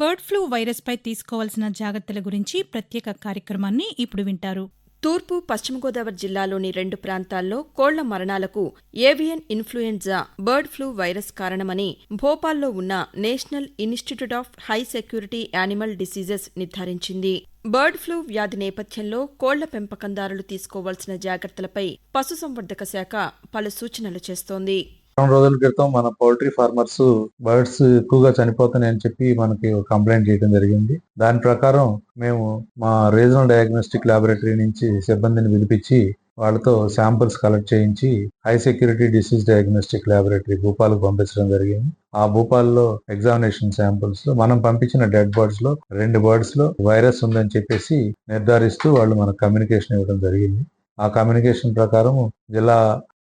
Bird flu virus పై తీసుకోవాల్సిన జాగ్రత్తల గురించి ప్రత్యేక కార్యక్రమాన్ని ఇప్పుడు వింటారు. తూర్పు, పశ్చిమ గోదావరి జిల్లాలోని 2 ప్రాంతాల్లో కోళ్ల మరణాలకు avian influenza bird flu virus కారణమని భోపాల్లో ఉన్న national institute of high security animal diseases నిర్ధారించింది. బర్డ్ ఫ్లూ వ్యాధి నేపథ్యంలో కోళ్ల పెంపకందారులు తీసుకోవాల్సిన జాగ్రత్తలపై పశుసంవర్ధక శాఖ పలు సూచనలు చేస్తోంది. 2 రోజుల క్రితం మన పౌల్ట్రీ ఫార్మర్స్ బర్డ్స్ ఎక్కువగా చనిపోతున్నాయని చెప్పి మనకి కంప్లైంట్ చేయడం జరిగింది. దాని ప్రకారం మేము మా రీజనల్ డయాగ్నోస్టిక్ ల్యాబొరేటరీ నుంచి సిబ్బందిని పిలిపించి వాళ్ళతో శాంపిల్స్ కలెక్ట్ చేయించి high security disease diagnostic laboratory భూపాల్కు పంపించడం జరిగింది. ఆ భూపాల్లో ఎగ్జామినేషన్ శాంపిల్స్ లో మనం పంపించిన డెడ్ బర్డ్స్ లో 2 బర్డ్స్ లో వైరస్ ఉందని చెప్పేసి నిర్ధారిస్తూ వాళ్ళు మనకు కమ్యూనికేషన్ ఇవ్వడం జరిగింది. ఆ కమ్యూనికేషన్ ప్రకారం జిల్లా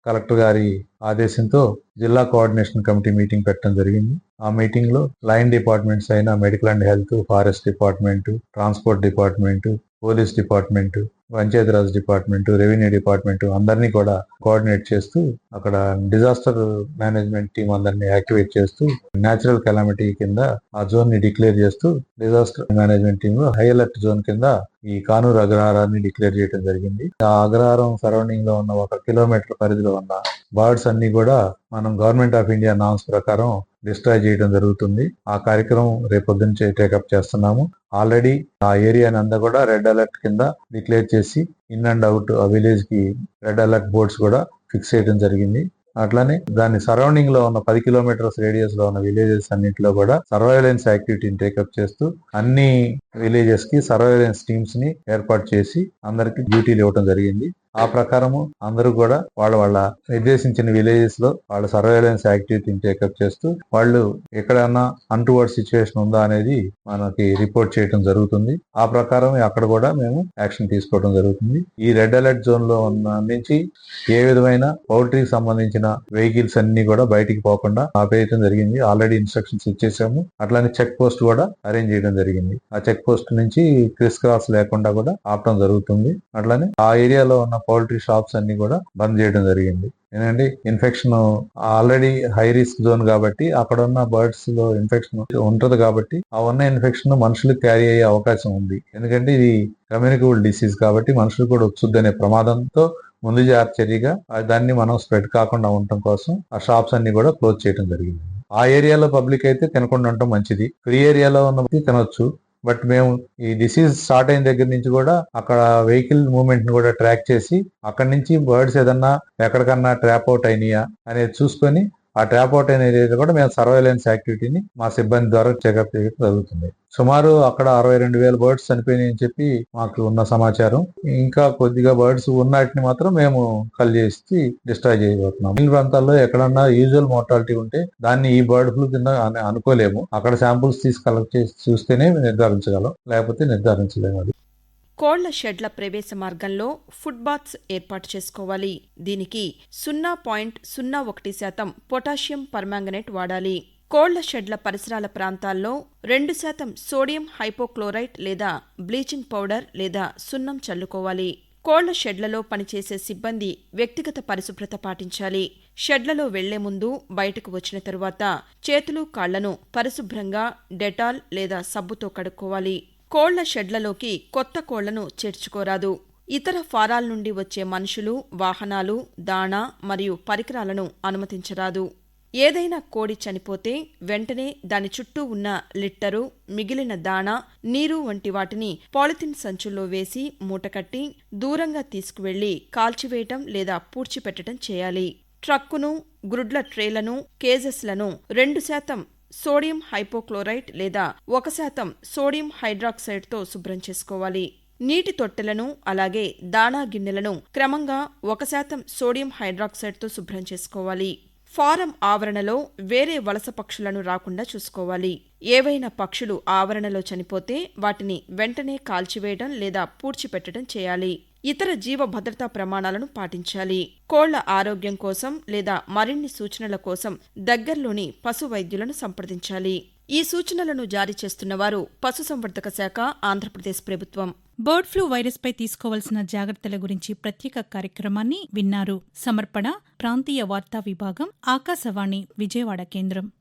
కలెక్టర్ గారి ఆదేశంతో జిల్లా కోఆర్డినేషన్ కమిటీ మీటింగ్ పెట్టడం జరిగింది. ఆ మీటింగ్ లో లైన్ డిపార్ట్మెంట్స్ అయిన medical and health, forest department, transport department, police department, Panchayati Raj department, revenue department అందరినీ కూడా కోఆర్డినేట్ చేస్తూ అక్కడ డిజాస్టర్ మేనేజ్మెంట్ టీం అందరినీ యాక్టివేట్ చేస్తూ నేచురల్ కెలామిటీ కింద ఆ జోన్ ని డిక్లేర్ చేస్తూ డిజాస్టర్ మేనేజ్మెంట్ టీమ్ లో హై అలర్ట్ జోన్ కింద ఈ కానూరు అగ్రహారాన్ని డిక్లేర్ చేయడం జరిగింది. ఆ అగ్రహారం సరౌండింగ్ లో ఉన్న 1 కిలోమీటర్ పరిధిలో ఉన్న బర్డ్స్ అన్ని కూడా మనం గవర్నమెంట్ ఆఫ్ ఇండియా నామ్స్ ప్రకారం డిస్ట్రాయ్ చేయడం జరుగుతుంది. ఆ కార్యక్రమం రేపొద్దున టేకప్ చేస్తున్నాము. ఆల్రెడీ ఆ ఏరియాని అంతా కూడా రెడ్ అలర్ట్ కింద డిక్లేర్ చేసి ఇన్ అండ్ అవుట్ ఆ విలేజ్ కి రెడ్ అలర్ట్ బోర్డ్స్ కూడా ఫిక్స్ చేయడం జరిగింది. అట్లానే దాని సరౌండింగ్ లో ఉన్న 10 కిలోమీటర్స్ రేడియస్ లో ఉన్న విలేజెస్ అన్నింటిలో కూడా సర్వైలెన్స్ యాక్టివిటీని టేకప్ చేస్తూ అన్ని విలేజెస్ కి సర్వైలెన్స్ టీమ్స్ ని ఏర్పాటు చేసి అందరికి డ్యూటీలు ఇవ్వడం జరిగింది. ఆ ప్రకారము అందరూ కూడా వాళ్ళ నిర్దేశించిన విలేజెస్ లో వాళ్ళ సర్వైలెన్స్ యాక్టివిటీని టేకప్ చేస్తూ వాళ్ళు ఎక్కడన్నా అన్టువర్డ్ సిచ్యువేషన్ ఉందా అనేది మనకి రిపోర్ట్ చేయడం జరుగుతుంది. ఆ ప్రకారం అక్కడ కూడా మేము యాక్షన్ తీసుకోవడం జరుగుతుంది. ఈ రెడ్ అలర్ట్ జోన్ లో ఉన్న నుంచి ఏ విధమైన పౌల్ట్రీకి సంబంధించిన వెహికల్స్ అన్ని కూడా బయటికి పోకుండా ఆపేయడం జరిగింది. ఆల్రెడీ ఇన్స్ట్రక్షన్స్ ఇచ్చేసాము. అట్లానే చెక్ పోస్ట్ కూడా అరేంజ్ చేయడం జరిగింది. ఆ చెక్ పోస్ట్ నుంచి క్రిస్ క్రాస్ లేకుండా కూడా ఆపడం జరుగుతుంది. అట్లానే ఆ ఏరియాలో ఉన్న పౌల్ట్రీ షాప్స్ అన్ని కూడా బంద్ చేయడం జరిగింది. ఏంటంటే infection already high risk zone కాబట్టి అక్కడ ఉన్న బర్డ్స్ లో ఇన్ఫెక్షన్ ఉంటది కాబట్టి ఆ ఉన్న ఇన్ఫెక్షన్ మనుషులకు క్యారీ అయ్యే అవకాశం ఉంది. ఎందుకంటే ఇది కమ్యూనికబుల్ డిసీజ్ కాబట్టి మనుషులు కూడా వచ్చుద్దనే ప్రమాదంతో ముందు చర్యగా దాన్ని మనం స్ప్రెడ్ కాకుండా ఉండటం కోసం ఆ షాప్స్ అన్ని కూడా క్లోజ్ చేయడం జరిగింది. ఆ ఏరియాలో పబ్లిక్ అయితే తినకుండా ఉండటం మంచిది. ఫ్రీ ఏరియాలో ఉన్న తినొచ్చు. బట్ మేము ఈ డిసీజ్ స్టార్ట్ అయిన దగ్గర నుంచి కూడా అక్కడ వెహికల్ మూవ్మెంట్ ని కూడా ట్రాక్ చేసి అక్కడి నుంచి బర్డ్స్ ఏదన్నా ఎక్కడికన్నా ట్రాప్ అవుట్ అయినాయా అనేది చూసుకొని ఆ ట్రాప్ అవుట్ అయిన ఏరియా కూడా మేము సర్వైలెన్స్ యాక్టివిటీని మా సిబ్బంది ద్వారా చెకప్ చేయడం జరుగుతుంది. సుమారు అక్కడ 62,000 బర్డ్స్ చనిపోయినాయి అని చెప్పి మాకు ఉన్న సమాచారం. ఇంకా కొద్దిగా బర్డ్స్ ఉన్నటిని మాత్రం మేము కల్ చేసి డిస్ట్రాయ్ చేయబోతున్నాం. ఈ ప్రాంతాల్లో ఎక్కడన్నా యూజువల్ మోర్టాలిటీ ఉంటే దాన్ని ఈ బర్డ్ ఫ్లూ కింద అనుకోలేము. అక్కడ శాంపుల్స్ తీసి కలెక్ట్ చేసి చూస్తేనే నిర్ధారించగలం, లేకపోతే నిర్ధారించలేము. అది కోళ్ల షెడ్ల ప్రవేశ మార్గంలో ఫుడ్ బాత్స్ ఏర్పాటు చేసుకోవాలి. దీనికి 0.01% పొటాషియం పర్మాంగనేట్ వాడాలి. కోళ్ల షెడ్ల పరిసరాల ప్రాంతాల్లో 2% సోడియం హైపోక్లోరైట్ లేదా బ్లీచింగ్ పౌడర్ లేదా సున్నం చల్లుకోవాలి. కోళ్ల షెడ్లలో పనిచేసే సిబ్బంది వ్యక్తిగత పరిశుభ్రత పాటించాలి. షెడ్లలో వెళ్లే ముందు బయటకు వచ్చిన తరువాత చేతులు కాళ్లను పరిశుభ్రంగా డెటాల్ లేదా సబ్బుతో కడుక్కోవాలి. కోళ్ల షెడ్లలోకి కొత్త కోళ్లను చేర్చుకోరాదు. ఇతర ఫారాల నుండి వచ్చే మనుషులు, వాహనాలు, దాణా మరియు పరికరాలను అనుమతించరాదు. ఏదైనా కోడి చనిపోతే వెంటనే దాని చుట్టూ ఉన్న లిట్టరు, మిగిలిన దాణా, నీరు వంటి వాటిని పాలిథిన్ సంచుల్లో వేసి మూటకట్టి దూరంగా తీసుకువెళ్లి కాల్చివేయటం లేదా పూడ్చిపెట్టడం చేయాలి. ట్రక్కును, గ్రుడ్ల ట్రేలను, కేజెస్లను 2% సోడియం హైపోక్లోరైట్ లేదా 1% సోడియం హైడ్రాక్సైడ్తో శుభ్రం చేసుకోవాలి. నీటి తొట్టెలను అలాగే దాణా గిన్నెలను క్రమంగా 1% సోడియం హైడ్రాక్సైడ్తో శుభ్రం చేసుకోవాలి. ఫారం ఆవరణలో వేరే వలస పక్షులను రాకుండా చూసుకోవాలి. ఏవైనా పక్షులు ఆవరణలో చనిపోతే వాటిని వెంటనే కాల్చివేయడం లేదా పూడ్చిపెట్టడం చేయాలి. ఇతర జీవ భద్రతా ప్రమాణాలను పాటించాలి. కోళ్ల ఆరోగ్యం కోసం లేదా మరిన్ని సూచనల కోసం దగ్గర్లోని పశు వైద్యులను సంప్రదించాలి. ఈ సూచనలను జారీ చేస్తున్నవారు పశుసంవర్ధక శాఖ, ఆంధ్రప్రదేశ్ ప్రభుత్వం. బర్డ్ ఫ్లూ వైరస్ పై తీసుకోవాల్సిన జాగ్రత్తల గురించి ప్రత్యేక కార్యక్రమాన్ని విన్నారు. సమర్పణ ప్రాంతీయ వార్తా విభాగం, ఆకాశవాణి విజయవాడ కేంద్రం.